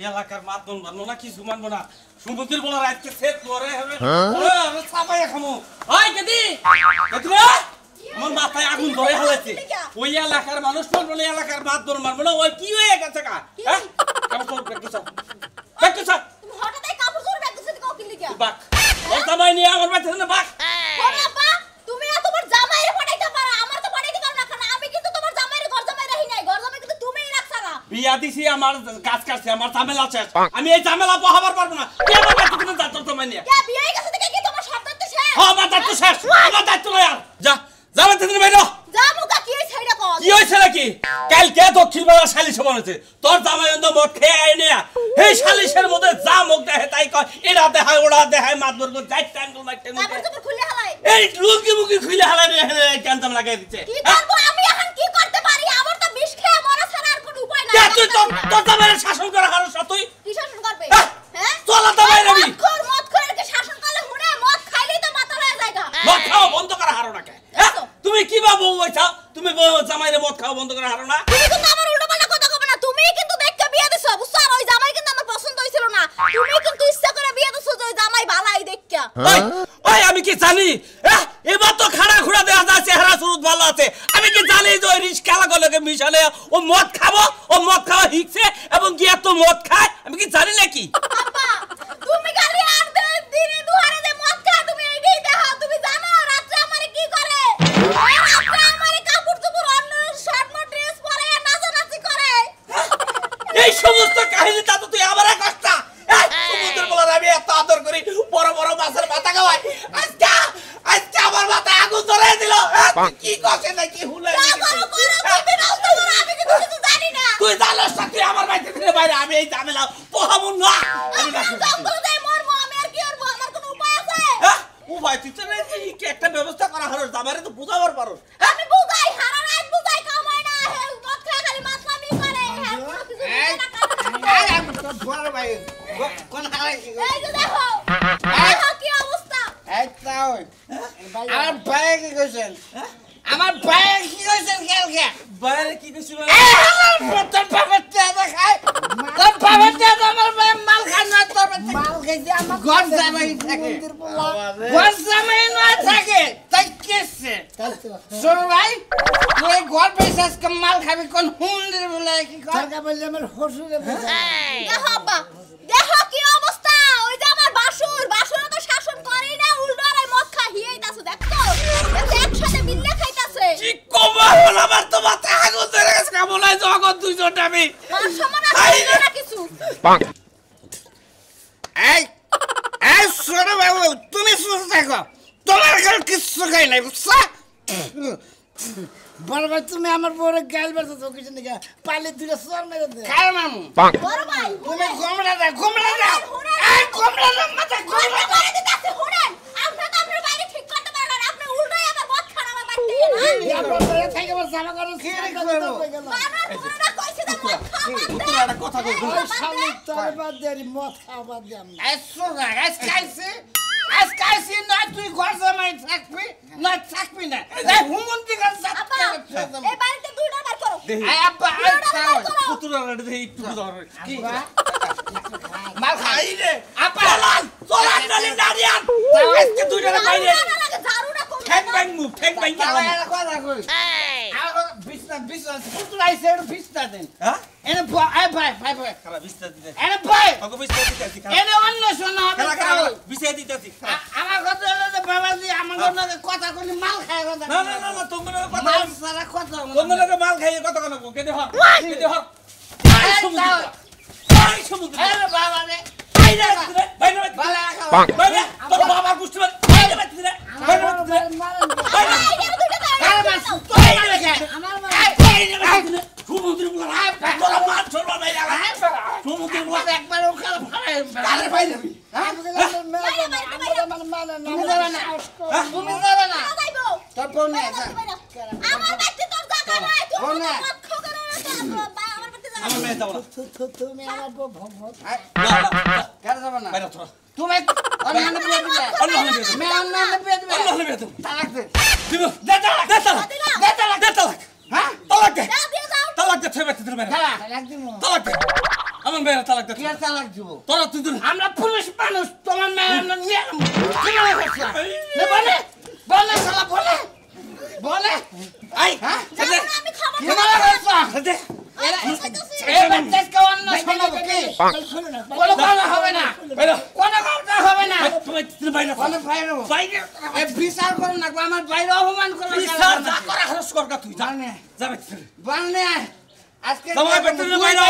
এলাকার মাতন মানবো না কিছু মানবো না সমুদ্রের বলা রাতকে সেট করে হবে ওরে ছাপাই খামু ওই কেদি কেদি আমার মাথায় আগুন ধরে হালাইছে ওই এলাকার মানুষ মানবো না এলাকার মাতন মানবো না ওই কি হয়ে গেছে কা হ্যাঁ কাপড় চোর ব্যাগ দিছ তুমি হঠাৎই কাপড় চোর ব্যাগ দিছ কও কি লিগা বাক ওর জামাই নিয়ে আমার বাড়িতে না বাক ওরে আপা তুমি না তোমার জামাইরে পাঠাইতে পারো আমার তো পাঠাইতে পারো না কারণ আমি কিন্তু তোমার জামাইরে ঘর জামাই রাখি নাই ঘর জামাই কিন্তু তুমিই রাখছারা বিয়া দিছি আমার কাজ কাটছে আমার ঝামেলা শেষ আমি এই ঝামেলা বহাবার পারবো না কে আমার বাড়িতে তুমি যাচ্ছ জামাই নিয়ে কে বিয়ে হয়ে গেছে থেকে কি তোমার শর্ত তো শেষ হ্যাঁ আমার দায়িত্ব শেষ আমার দায়িত্ব লয় আর যা যাবে তুমি বাইরে যা মুকা কি হইছে এটা কও কি হইছে নাকি কালকে দক্ষিণ বাংলা সালিশ হচ্ছে তোর জামাই অন্ধ মদ খেয়ে আইনে এই সালিশের মধ্যে যা মুখ দেখে তাই কয় এরা দেখায় ওরা দেখায় মাতবর করে যাই ট্যাঙ্গল মারতে তারপর তুমি খুলে হালাই এই লুকি মুকি খুলে হালাই কেনতাম লাগাই দিচ্ছে কি করব আমি এখন কি করতে পারি আমার তো বিষ খেয়ে মরা ছাড়া আর কোনো উপায় নাই তুই তোর জামাইয়ের শাসন করা কারণ তুই কি শাসন করবে হ্যাঁ চলা জামাই রবি মদ করে কি শাসন করলে হুনে মদ খাইলেই তো মাথা লয়ে যায়গা মদ খাও বন্ধ করা হারো না কে তুমি কি বা বউ হইছা তুমি জামাইরে মদ খাও বন্ধ করা হারো না তুমি কিন্তু আমার উল্টোপাল্টা কথা কবে না তুমি কিন্তু দেখকে বিয়ে দিছো বুঝছো আর ওই জামাই কিন্তু আমার পছন্দ হইছিল না তুমি কিন্তু ইচ্ছা করে বিয়ে দিছো যে ওই জামাই ভালাই দেখা ওই আমি কি জানি এবার তো খাড়া খুড়া দেখা যায় চেহারা সুরত ভালো আছে আমি কি জানি যে ওই রিস্কা লাগালে মিশালে ও মদ খাবো ও মদ খাওয়া শিখছে এবং গিয়ে তো মদ খায় আমি কি জানি নাকি আপা তুমি খালি আর দিনে দুহারে যে মদ খায় তুমি এইটাই দেখো তুমি জানো রাতে আমারে কি করে রাতে আমারে কাপড় চোপড় অন্য শর্ট ড্রেস পরে নাচানাচি করে এই সমস্ত কাহিনী তা তো তুই আমার কষ্ট সমুদ্রের বলার আমি এত আদর করি বড় বড় মাছের মাথা খাওয়াই আজকে আমার মাথায় আগুন ধরে দিল কি কষে নাকি হুলাই তুই জানোস না তুই আমার বাড়িতে থেকে বাইরে আমি এই ঝামেলা পোহামুন না উপায় তুই তো একটা ব্যবস্থা করা হলো জামাইরে তো বুঝাবার পারো আমি বুঝাই হারা রাত বুঝাই কামাই না হে মদ খায় খালি মাতলামি করে হে কোনো কিছু এই আমি তো বড় ভাই কোন হারাই এই যে দেখো দেখো কি অবস্থা এই তাও আমার ভাই কি কইছেন আমার ভাই কি কইছেন কালকে বাইরে কি কইছিস তোর বাবার টাকা খায় তোর বাবার টাকা আমার ভাই মাল খায় না তোর মাল খাইছে আমার ঘর জামাই থাকে ঘর জামাই না থাকে তাই কেসে শোন ভাই তুই ঘর পয়সাস কম মাল খাবি কোন হুন্ডির বলে কি টাকা বললে আমার হসুরে দেখো আব্বা দেখো কি অবস্থা ওই যে আমার বাসুর তো শাসন করেই না উল্টো আর মদ খাইয়েই তাছে দেখছো একসাথে মিলে খাইতাছে কি কমা হলো আমার তো মাথা আগুন ধরে গেছে কেমন জগৎ দুইজন আমি মান সম্মান আছে না কিছু এই শোন বাবু তুমি সুস্থ থাকো তোমার কাছে কিছু খাই নাই বুঝছো বড় ভাই তুমি আমার বউরে গাল বেরছো কিছু নাকি পালে দুটো সর মেরে দে খাই মামু বড় ভাই তুমি গোমড়া দাও এই গোমড়া দাও মাথা গোমড়া করে দিতাছে শুনেন আপনি তো আপনার বাইরে ঠিক করতে পারেন না আপনি উল্টোই আমার মদ খান আমার বাড়িতে না আপনারা থেকে আমার জামা কাপড় ছিঁড়ে গেল আমার পুরোটা কইছে যে মদ খাওয়া একটা কথা কই সামনে তোর বাদ দেরি মদ খাওয়া বাদ দে আমি এসো না আজকাইছি না তুই ঘর জামাই থাকবি না থাকবি না এই হুমন্তি গাছ আপা এই বাড়িতে দুইটা বার করো এই আব্বা আই খাও পুতুরা রেডি দেই একটু ধর কি মাল খাই রে আপা চলান চলে দাঁড়িয়ান আজকে দুইটা বাইরে ঝাড়ুটা কোন ঠ্যাং ব্যাং কথা কই বিছনা পুতুরা আইছে বিছনা দেন হ্যাঁ এনে ভাই খালা বিস্তার দিতে এনে ভাই ওকে বিস্তার দিতেছি এনে অন্য শোনা হবে খালা বিস্তার দিতেছি আমার কথা হলো যে বাবাজি আমার কথা কইলে মাল খায় কথা না তোমরা কথা মাল সারা কথা তোমরা মাল খাইয়ে কথা কেন কেটে হ এই সমুদ্র এই বাবা রে বাইরে বালা খাও বাইরে তোর বাবা গুষ্টি বাইরে বাইরে বাইরে সমুদ্র বলা তোরা মাছ ছড়বা বাইরে সমুদ্র বলা একবার ওখানে ভাড়ায় আরে বাইরে তুমি যাবে না তোর বোন নেই আমার বাড়িতে তোর জায়গা নাই তুই মদ খাও করে আমার বাড়িতে যাও আমার মেয়ে যাবো না তুমি আমার বউ ভব কেন যাবো না বাইরে তোরা তুমি অন্য বিয়ে দিবে মে অন্য বিয়ে দিবে তালাক দে দিব দে তালাক হ্যাঁ তালাক দে ছয় বাচ্চা ধরে বাইরে তালাক দিমু তালাক দে আমার মেয়ের তালাক দে কে তালাক দিব তোরা তুই আমরা পুলিশ মানুষ তোমার মেয়ে আমরা নিয়ে বলে বলে শালা বলে বলে আই হ্যাঁ আমি খবর কি বলে বলছো এই বাচ্চাকে অন্য শোনাবো কি কোনো কথা হবে না কোনো কথা হবে না তুই বাইরে কোনো বাইরে বাইরে এই বিচার করো না আমার বাইরে অপমান করো বিচার যা করা খরচ কর তুই যা যাবে বানে আজকে তোমার বেতনে বাইরে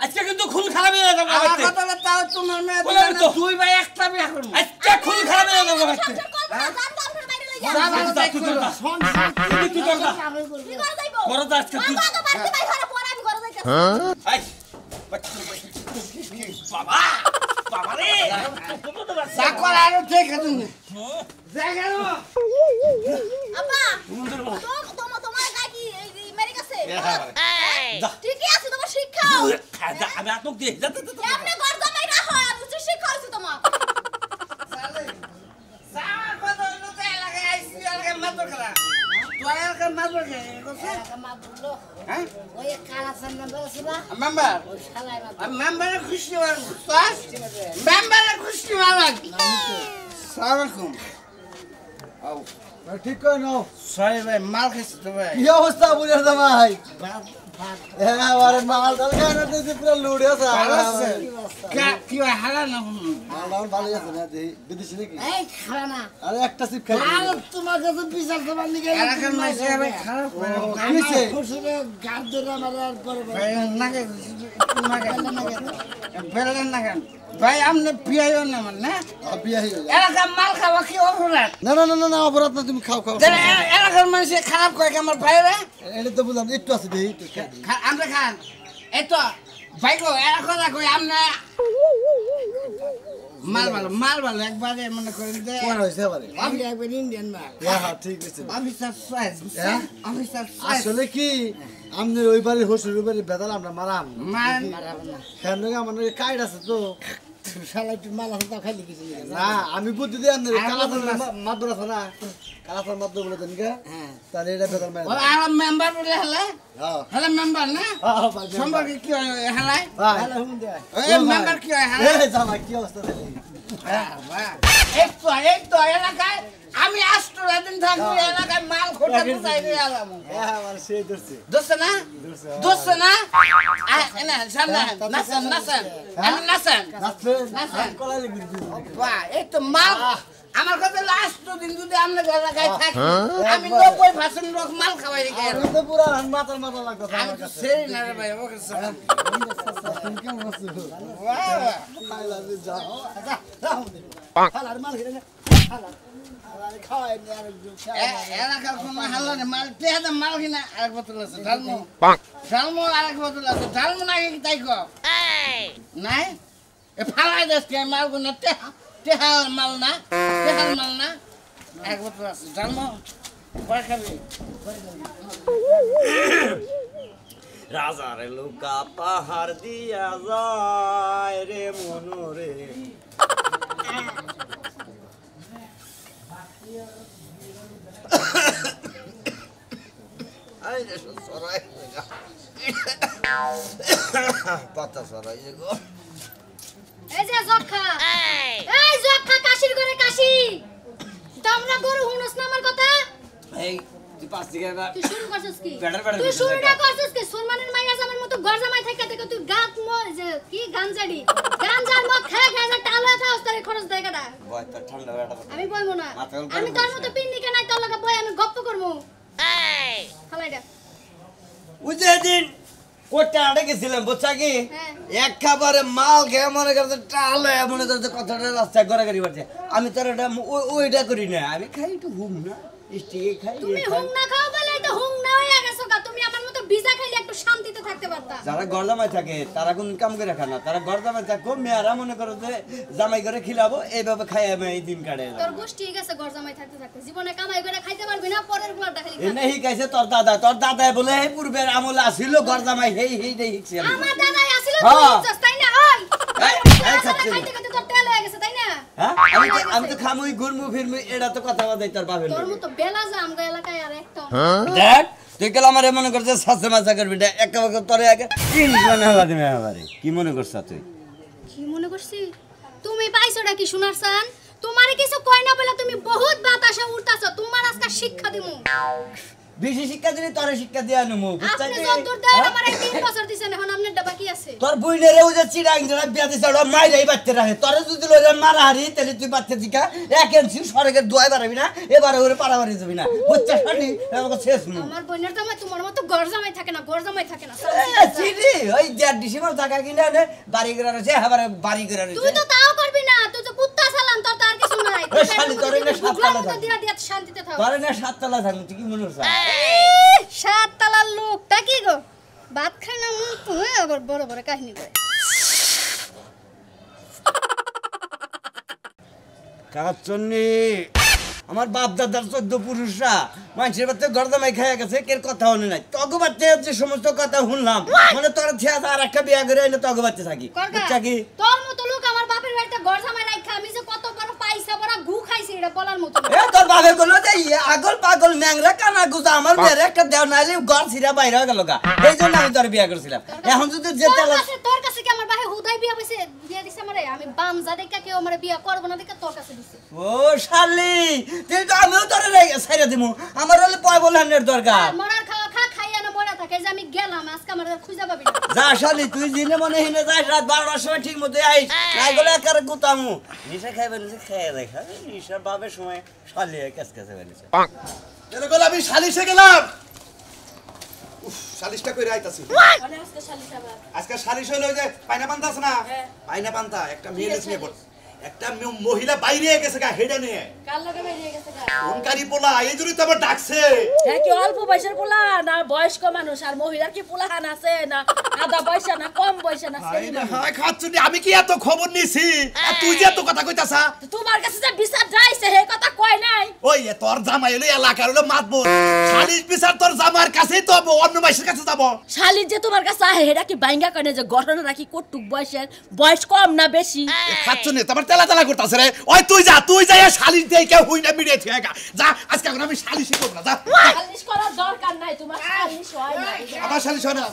আজকে কিন্তু খুন খারাপ হয়ে যাবে আমার কথা তাও তোমার মেয়ে দুই ভাই একটা বিয়ে করব আজকে খুন খারাপ হয়ে যাবে তুই কি করে যাইবো বড় দা আজকে তুই বাবা বাড়তে ভাই ঘরে পড়া আমি ঘরে যাইতাছি আই বাবা বাবা রে চাকর আরো দেখে তুমি দেখে আব্বা তোমার গায় কি মেরে গেছে ঠিকই আছে তোমার শিক্ষা আমি আতক দিয়ে যা এমনি ঘর জামাই রাখো আমি তো শিক্ষা হইছে তোমার সারা কথা হলো তো এলাকায় আইসি এলাকায় মাত্র খেলা তোর এলাকায় মাত্র খেলা হ্যাঁ ওই কালাসান নাম্বার আছে না মেম্বার ওই শালায় মাত্র মেম্বারে খুশি হওয়ার মেম্বারে খুশি হওয়ার সালামালাইকুম আও ঠিক করে নাও সরি ভাই মাল খাইছি তো ভাই কি অবস্থা বুঝে জামাই হ্যাঁ আরে মাল ডাল খানা দিতে পুরো লুড়ে আছে কি ভাই হারা না মাল ভালো আছে না দেই বিদেশি নাকি এই খালা না আরে একটা সিপ খাই আর তোমার কাছে বিচার তোমার নিকে এলাকার মাইছে ভাই খারাপ কিছে খুশিরে গার ধরে মারার পরে ভাই নাকে বেলেন না কেন ভাই আপনি পিয়াইও না মানে না বিয়া হই এলাকার মাল খাওয়া কি অপরাধ না না না না না অপরাধ না তুমি খাও খাও এলাকার মানুষ খারাপ করে আমার ভাইরা এটা তো বুঝলাম একটু আছে দেই একটু আমরা খান এতো ভাই গো এলাকা কই আমরা মাল ভালো একবারে মনে করেন যে কোন হইছে আবারে আমি একবার ইন্ডিয়ান মা হ্যাঁ ঠিক আছে অফিসার সাইজ হ্যাঁ? অফিসার সাইজ আসলে কি আমনে ওই বাড়ি হসুর বাড়ি বেদাল আমরা মারাম মান কেন আমার কাইড আছে তো শালা একটু মাল আছে তাও খাইলে কিছু নেই না আমি বুদ্ধি দিয়ে আনলে কালাফার মাদ্র আছে না কালাফার মাদ্র বলে দেন কে হ্যাঁ তাহলে এটা বেদাল মারা ও আর মেম্বার বলে হলে হ্যাঁ হলে মেম্বার না সম্পর্কে কি হয় হলে ভালো হুম দে এই মেম্বার কি হয় হলে এই জামাই কি অবস্থা দেখলি একটু এলাকায় আমি আসতো দিন থাকবো এলাকায় মাল খোটাতে চাই রে আলাম হ্যাঁ আমার সেই ধরছে দোস্ত না দোস্ত না না সামনে নাচেন নাচেন আমি নাচেন নাচলে কলাই লাগি বাহ এই তো মাল আমার কাছে লাস্ট দিন যদি আমরা এলাকায় থাকি আমি 90% লোক মাল খাওয়াই রেখে আমি তো পুরা মাথার মাথা লাগতো আমি আমার তো কাছে সেই না রে ভাই ওকে তুমি কেমন আছো আই লাভ ইউ যা খালার মাল খেলে খালা আরে খাওয়াই নি আর এলাকার কোনো হাল্লা নেই মাল পেহাদা মাল কিনা আরেক বোতল আছে ডালমো ডালমো আরেক বোতল আছে ডালমো নাকি তাই কো নাই এ ফালাই দেশ কে মাল গুনা তেহাল মাল না এক বোতল আছে ডালমো কয় খাবি রাজার লোকা পাহাড় দিয়া যায় রে মনোরে আই রে সরাই পাতা সরাই গো এই যে জখা এই জখা কাশির ঘরে কাশি তোমরা গরু হুনস না আমার কথা এই তুই পাঁচ দিকে তুই শুরু করছিস কি বেটার তুই শুরুটা করছিস কি সুরমানের মাইয়া জামার মতো ঘর জামাই থাকা থেকে তুই গাত যে কি গাঞ্জাড়ি গাঞ্জার মত খায় খায় যে টালা থাস তোর খরচ দেয় কাটা ভয় তো ঠান্ডা বেটা আমি বইবো না মাথায় উল্টো আমি তোর মতো পিন্নি কেনাই তোর লগে বই আমি গপ্প করমু এই খালাইডা ওই যে দিন কোটা আড়ে গেছিলাম বুঝছা কি হ্যাঁ। এক খাবারে মাল খেয়ে মনে করছে টালে মনে করছে কথাটা রাস্তায় ঘরে গাড়ি পাচ্ছে আমি তোর ওটা ওইটা করি না আমি খাই একটু ঘুম না স্টিকে খাই তুমি হুং না খাও বলে তো হুং না হইয়া গেছো গা তুমি আমার মতো ভিজা খাইলে একটু শান্তিতে থাকতে পারতা যারা ঘর জামাই থাকে তারা কোন কাম করে খায় না তারা ঘর জামাই থাকো মেয়েরা মনে করো যে জামাই করে খিলাবো এইভাবে খাই আমি এই দিন কাটে তোর গোষ্ঠী গেছে ঘর জামাই থাকতে থাকতে জীবনে কামাই করে খাইতে পারবি না পরের গুলাটা খালি এনে শিকাইছে তোর দাদা বলে এই পূর্বের আমলে আসিল ঘর জামাই হেই শিখছি আমি আমার দাদাই আছিল হ্যাঁ। তুই তাই না ওই এই খাচ্ছি না। খাইতে খাইতে তোর তেল হয়ে গেছে তাই না হ্যাঁ আমি তো খামুই ঘুরমু ফিরমু এটা তো কথা বাদাই তোর বাপের তোর লগে। মতো বেলা যা আমগো এলাকায় আর একটা দেখ তুই গেলে আমার মনে করছে সাসে মাসা করবি না একটা বছর তোরে আগে কি মনে করছ তুই কি মনে করছি তুমি পাইছোটা কি শোনার সান তোমারে কিছু কই না বলে তুমি বহুত বাতাসে উড়তাছো তোমার আজকে শিক্ষা দিমু বেশি শিক্ষা দিলে তোরে শিক্ষা দিয়া নেবো আপনি যতদূর দেন আমারে 3 বছর দিছেন এখন আপনার ডাবা কি আছে তোর বইনেরে ওই যে চিরাং জনা বিয়া দিছ ওরা মাইরাই বাচ্চা রাখে তোরে যদি লইরা মারা হারি তাহলে তুই বাচ্চা দিকা এক ইঞ্চি সরকের দুয়াই বাড়াবি না এবারে ওরে পারাবারি যাবি না বুঝছ শালি আমাকে শেষ নু আমার বোনের জামাই তোমার মতো ঘর জামাই থাকে না ঘর জামাই থাকে না চিনি ওই যে ডিসেম্বর টাকা কিনে আনে বাড়ি করে আছে এবারে বাড়ি করে আছে তুই তো তাও করবি না তুই তো কুত্তা চালান তোর তার কিছু নাই ওই শালি তোরে না সাততলা থাক দিয়া দিয়া শান্তিতে থাক তোরে না সাততলা থাক তুই কি মনে করছ সাত তালার লোকটা কি গো ভাত খায় না আবার বড় বড় কাহিনী করে কাচন্নি আমার বাপ দাদার 14 পুরুষরা মানুষের বাচ্চা গর্দামাই খাইয়া গেছে কের কথা হনে নাই তগো বাচ্চা যে সমস্ত কথা শুনলাম মানে তোর ছেয়া আর একটা বিয়া করে এনে তগো বাচ্চা থাকি বুঝছা কি তোর মতো লোক আমার বাপের বাড়িতে ঘর জামাই রাখা আমি যে কত বড় পাইসা বড় ঘু খাইছি এটা বলার মতো এ তোর বাপের কোন যে আগল পাগল ন্যাংরা কানা গুজা আমার মেয়ের একটা দেও নাইলে ঘর ছিড়া বাইরে হয়ে গেল গা এই জন্য আমি তোর বিয়া করেছিলাম এখন যদি যেতে তোর কাছে কি আমার ভাই হুদাই বিয়া পাইছে বিয়া দিছে আমারে আমি বামজা দেখা কেউ আমারে বিয়া করব না দেখা তোর কাছে দিছে ও শালি তুই তো আমিও তোরে ছাইরা দিমু আমার হলে পয় বলহানের দরকার মরার খাওয়া খা খাইয়া না মরা থাকে যে আমি গেলাম আজকে আমার খুঁজা পাবি না যা শালি তুই দিনে মনে হিনে যাস রাত 12টার সময় ঠিক মতো আইস নাই গলে একারে গুতামু নিশা খাইবে নিশা খেয়ে দেখা নিশা বাপের সময় শালি কাজ কাছে বেরিয়েছে চলে গেল আমি সালিশে গেলাম উফ সালিশটা কইরা আইতাছি মানে আজকে শালি খাবার আজকে সালিশ হইলো যে পায়না পান্তা আছে না পায়না পান্তা একটা মেয়ে নিয়ে বল একটা মহিলা বাইরে গেছে গা হেডে নিয়ে কাল লগে বেরিয়ে গেছে গা ওনকারি পোলা এই জন্যই তো আবার ডাকছে হ্যাঁ কি অল্প বয়সের পোলা না বয়স্ক মানুষ আর মহিলার কি পোলাহান আছে না আধা বয়সা না কম বয়সা না হাই খাচ্ছুনি আমি কি এত খবর নিছি আর তুই যে এত কথা কইতাছা তোমার কাছে যে বিচার যাইছে হে কথা কয় নাই ওই তোর জামাই হলো এলাকার হলো মাতবর সালিশ বিচার তোর জামার কাছেই তো অন্য মাইসের কাছে যাব শালি যে তোমার কাছে আহে হেডা কি বাইঙ্গা কনে যে ঘটনা রাখি কটুক বয়সের বয়স কম না বেশি খাচ্ছুনি তোমার তেলা তেলা করতাছে রে ওই তুই যা সালিশ দেই কেউ হই না মিডিয়ে থিয়াগা যা আজকে এখন আমি সালিশই করব না যা সালিশ করার দরকার নাই তোমার সালিশ হয় না আমার সালিশ হয় না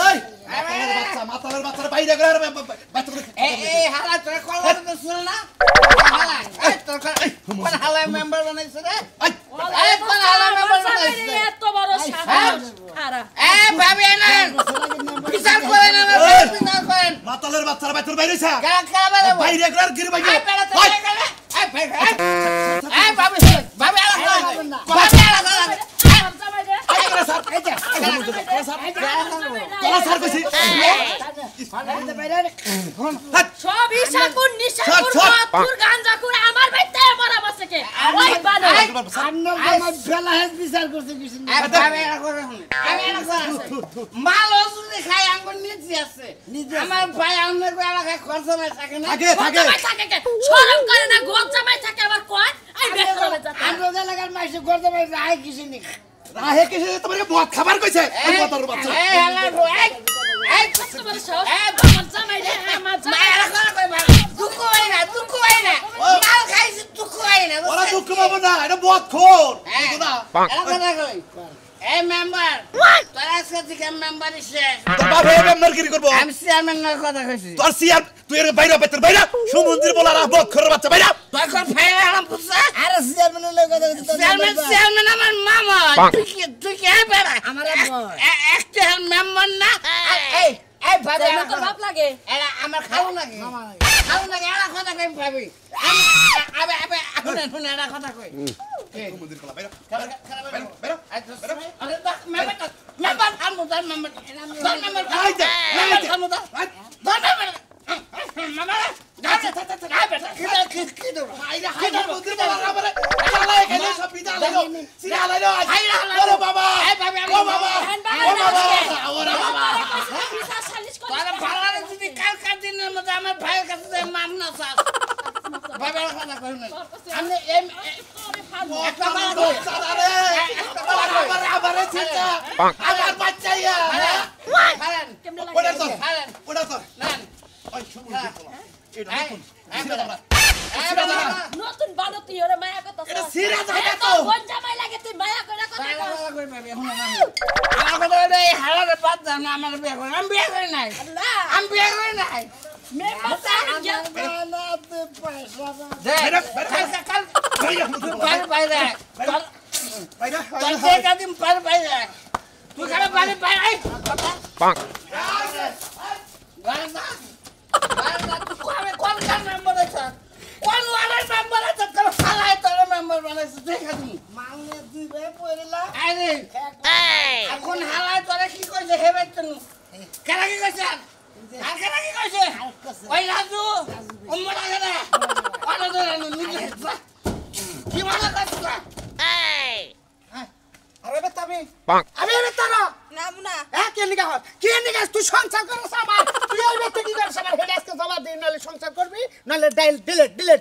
এই বাচ্চা মাতালের বাচ্চার বাইরে করে বাচ্চা করে এই হালা তোর কলম তো শুন না হালা এই তোর কোন হালা মেম্বার বানাইছে রে এই কোন হালা মেম্বার বানাইছে এত বড় সাহস আরা এই ভাবি না বিচার করে না বিচার করেন মাতালের বাচ্চার বাইরে বাইরেছে কারা বাইরে করে গির বাইরে এই ভাবি ভাবি আলা ভাবি আলা সবই সাকুন নিশাকুর মতুর গাঞ্জাকুর আমার বাইতে মরা বসে কে ওই বানো আমার ফেলা হেস বিচার করতে কিছু না ভাবি আলা করে আমি আলা করে মাল ওজুনি খাই আঙ্গুর নিচে আছে আমার ভাই আমনে কো এলাকায় খরচ নাই থাকে না থাকে কে শরম করে না গোল জামাই থাকে আবার কয় আই বেশ করে যা আমরা এলাকার মাইসে করতে পারি রায় কিছু নি রাহে কিছু তোমাকে মদ খাবার কইছে ওই মাতালের বাচ্চা এই হালা এই তোমার সব আমার জামাই রে আমার জামাই মায়েরা করে কই ভাই দুঃখ হয় না মাল খাইছি দুঃখ হয় না ওরা দুঃখ পাবো না এটা মদ খোর বুঝো না এলাকা কই এই মেম্বার তোর আজকে থেকে মেম্বার শেষ তোর বাপ এই মেম্বারগিরি করবো আমি চেয়ারম্যানের কথা কইছি তোর সিয়ার তুই এর বাইরে বেতর বাইরে সমুদ্র বলার মদ খোর বাচ্চা বাইরে তোর কোন ফাইল আরাম পুষা আরে চেয়ারম্যানের কথা কইতে চেয়ারম্যান আমার মামা তুই কি বেড়া আমার একটা মেম্বার না এই ভাবি জামাই তো বাপ লাগে এরা আমার খাও নাকি এরা কথা কই ভাবি আবে শুনে এরা কথা কই সমুদ্র বলা বাইরে মেম্বার থামো তার মেম্বার আইতে থামো তার মামা কি দাও আইরা হাইরা সমুদ্র বলার আমারে চালাই গেলে সব বিদা লাগো সিরা লাইলো ওরে বাবা ও বাবা ওরে বাবা বিচার সালিশ করে তোরা ভাড়ারে যদি কালকার দিনের মধ্যে আমার ভাইয়ের কাছে যে মামলা চাস ভাবের কথা কই না আমি একটা মারা কই আবারে চিন্তা আমার বাচ্চাইয়া খালেন কেমনে ওটা লাগে তো খালেন ওটা তো নেন ওই সমুদ্র বলা এটা দেখুন নতুন বানো তুই ওরে মায়া কথা এটা সিরা জায়গা তো। কোন জামাই লাগে তুই মায়া কইরা কথা কস আমার কথা হলো এই হালারে বাদ দাও না আমার বিয়ে করে আমি বিয়ে করি নাই না আমি বিয়ে করি নাই মেম্বার সাহেব গিয়া বানাতে পয়সা না। কাল বাইরে বাইরে চল কাদিম পার বাইরে তুই কালে বাইরে বাইরে কোন কার মেম্বার আছে কোন ওয়ার্ডের মেম্বার আছে তোর হালাই তোর মেম্বার বানাইছে দেখা দিই মাংনে দিবে পড়লা। আরে এখন হালাই তোরে কি কইছে হে বেতন কেন কি কইছে আর কেন কি কইছে ওই রাজু উম্মা গেলে ওরা ধরে নিজে কি মনে করছ আরে বেটা আমি বেটা না নাম না কে নিগা হয় কি নিগা তুই সংসার করছ আমার তুই এই বেটা কি করছ আমার হেড আজকে জমা দিন নালে সংসার করবি নালে ডিলিট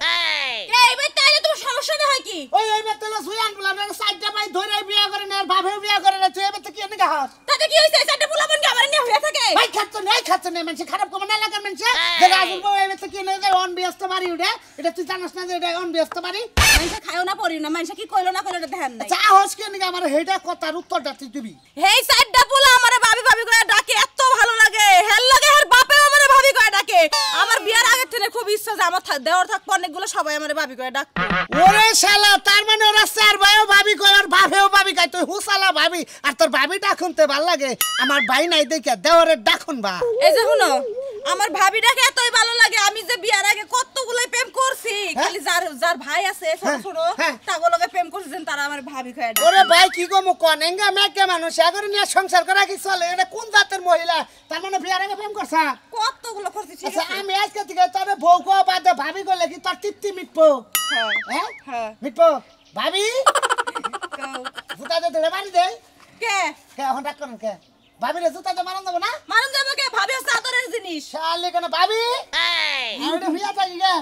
এই বে তাইলে তোমার সমস্যাটা হয় কি ওই এই বেটা লো সুয়ান বলার সাইডটা ভাই ধরে বিয়া করে না ভাবে বিয়া করে না তুই এই বেটা কি নিগা হয় তাতে কি হইছে সেটা পোলাপন কি আমার নিয়ে হইয়া থাকে ভাই খাচ্ছ না মানুষ খারাপ কম না লাগার মানুষ দেখা আসল বউ এই বেটা কি না অন ব্যস্ত মারি উঠে এটা তুই জানাস না যে এটা অন ব্যস্ত মারি মানুষ খায়ও না পড়িও না মানুষ কি কইলো না কইলো ধ্যান নাই আচ্ছা আহস কি নিগা আমার হেডা কথার উত্তরটা তুই দিবি হেই সাইডটা পোলা আমারে ভাবি ভাবি করে ডাকে এত ভালো লাগে হেল লাগে আর বাপেও আমারে ভাবি করে ডাকে আমার বিয়ার আগে থেকে খুব ইচ্ছা যে আমার দেওর থাকবো অনেকগুলো সবাই আমারে ভাবি করে ডাকতো ওরে শালা তার মানে ওরা চার ভাইও ভাবি কয় আর বাপেও ভাবি কয় তুই হুসালা ভাবি আর তোর ভাবি ডাকুনতে ভাল লাগে আমার ভাই নাই দেখে দেওরের ডাকুন বা এই যে শুনো আমার ভাবিটাকে এতই ভালো লাগে আমি যে বিয়ার আগে কতগুলো প্রেম করছি খালি যার যার ভাই আছে ছোট ছোট তাগুলোকে প্রেম করছেন তারা আমার ভাবি কয় ডাকে ওরে ভাই কি গো মু কনেঙ্গা মেকে মানুষ আগরে নিয়ে সংসার করা কি চলে এটা কোন জাতের মহিলা তার মানে বিয়ার আগে প্রেম করছা কতগুলো করছি ঠিক আচ্ছা আছে আমি আজকে থেকে তোর বউ কো বাদে ভাবি গলে কি তোর তৃপ্তি মিটবো হ্যাঁ হ্যাঁ মিটবো ভাবি ফুটা দে ধরে মারি দে কে কে এখন ডাক করেন কে ভাবি রে জুতা তো মারন দেবো না মারুন যাবো কে ভাবি হচ্ছে আদরের জিনিস শালি কেন ভাবি আরে ভিয়া থাকি গে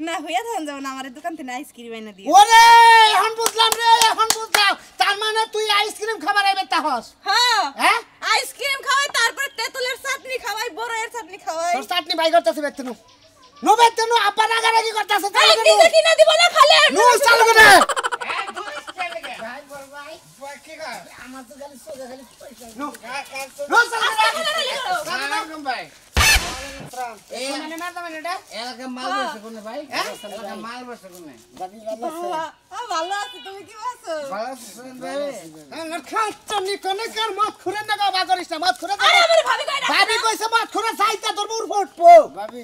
না হইয়া থাকেন যাবো না আমার দোকান থেকে আইসক্রিম এনে দিয়ে ওরে এখন বুঝলাম রে এখন বুঝলাম তার মানে তুই আইসক্রিম খাবার আইবে তাহস হ্যাঁ হ্যাঁ আইসক্রিম খাওয়াই তারপর তেঁতুলের চাটনি খাওয়াই বড়ের চাটনি খাওয়াই তোর চাটনি বাই করতেছে বেতনু নো বেতনু আপা রাগারাগি করতেছে আরে নিজে কিনা দিব না খালি আর নো চালু করে ভাই বল ভাই কি কর আমার তো খালি সোজা খালি পয়সা। নো চালু করে ভাই এই মানে না মানে এটা এলাকা মাল বসে কোনে ভাই এলাকা মাল বসে কোনে ভাবি ভালো আছে? ভালো আছি তুমি কি আছো ভালো আছেন ভাই আমার খাচ্ছা নি কোনে কার মত খুরে না বাবা করিস না মত খুরে আরে আমার ভাবি কয় ডাকে ভাবি কইছে মত খুরে চাইতা তোর মুর ফুটবো ভাবি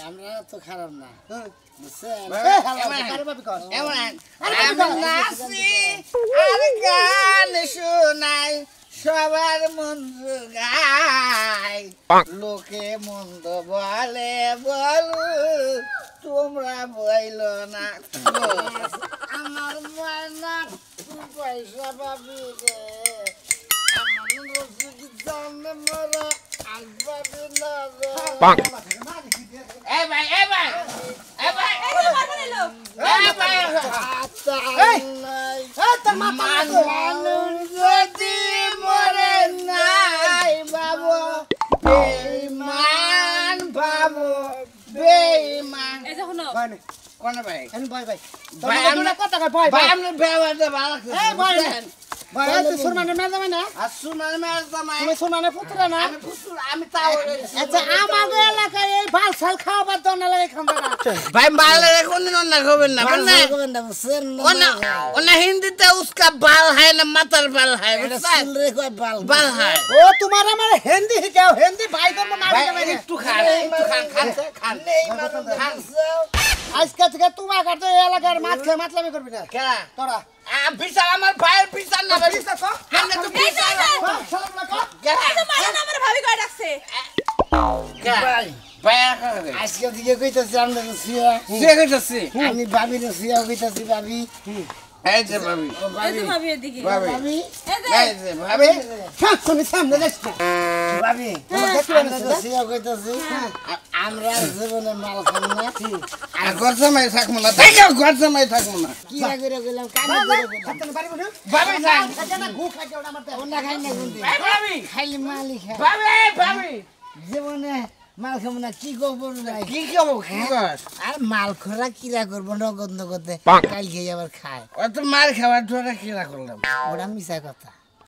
আমরা তো খারাপ না বুঝছেন? এ হালা কারে ভাবি কর এমন আরে আমি ভাবি কর। নাচি আর গান শোনাই সবার মন্দ গাই লোকে মন্দ বলে বলু তোমরা বইল না আমার ময়না পয়সা ভাবি রে আমার রসিক জানে মরা আসবাবি না রে এ ভাই এ ভাই এ ভাই এই যে মারবো নিলো এ ভাই এই তোর মাথা লাগো মানুষ যদি মরে নাই বাবু বেঈমান বাবু বেঈমান এই যে শুনো ভাই নে কোন ভাই এন ভাই ভাই ভাই, ভাই আমরা- আমরা কথা কই ভাই ভাই ভাই আমরা ব্যবহারটা ভালো এই ভাই লাগছে ভাই তুই সুরমানে না যাবে না আর শুনার মেয়ের জামাই তুমি সুরমানে পুত্র না আমি ফুসুর আমি তাও আচ্ছা আমাদের এলাকায় এই ভাল সাল খাওয়াবার জন্য লাগে খান্দারা ভাই মালে কোনদিন অন্য খাবেন না ভালো মানে করবেন না বুঝছেন? ওনা হিন্দিতে উসকা বাল है ना মাথার বাল है এটা বুঝছেন চুল রে কয় বাল। বাল है ও তোমার আমার হিন্দি শিখাও হিন্দি ভাই করব না ভাই দিতে একটু খান খান আজকে থেকে তোমার কাছে এই এলাকার মাতলামি করবি না কেরা তোরা বিচার আমার ভাইয়ের বিচার না ভাই বিচার কর। কেন তো বিচার সালাম লাগো কেরা এই যে মারুন আমার ভাবি কয় ডাকছে কেরা ভাই ভাই আজকে দিকে কইতাছি আমরা সিয়া সে কইতাছি আমি ভাবি রে সিয়া কইতাছি ভাবি এই যে ভাবি এই যে ভাবি এদিকে ভাবি ভাবি এই যে এই যে ভাবি শুনি সামনে দেখছি ভাবি আমরা তো সিয়া কইতাছি আমরা জীবনে মাল খাম না আর ঘর জামাই থাকবো না তাই ঘর জামাই থাকবো না কি করে গেলাম কানে করে গেলাম খাতে পারিব না ভাবি যান এটা ঘু খাইতে ওটা মারতে ওনা খাই না কিন্তু এই ভাবি খাইলে মালি খাই ভাবি ভাবি জীবনে মাল খাবো না কি করবো ভাই কি খাবো কি কর আর মাল খোরা কিরা করবো নগদ নগদে কালকে আবার খায় অত মার খাবার তোরা কিরা করলাম ওরা মিশা কথা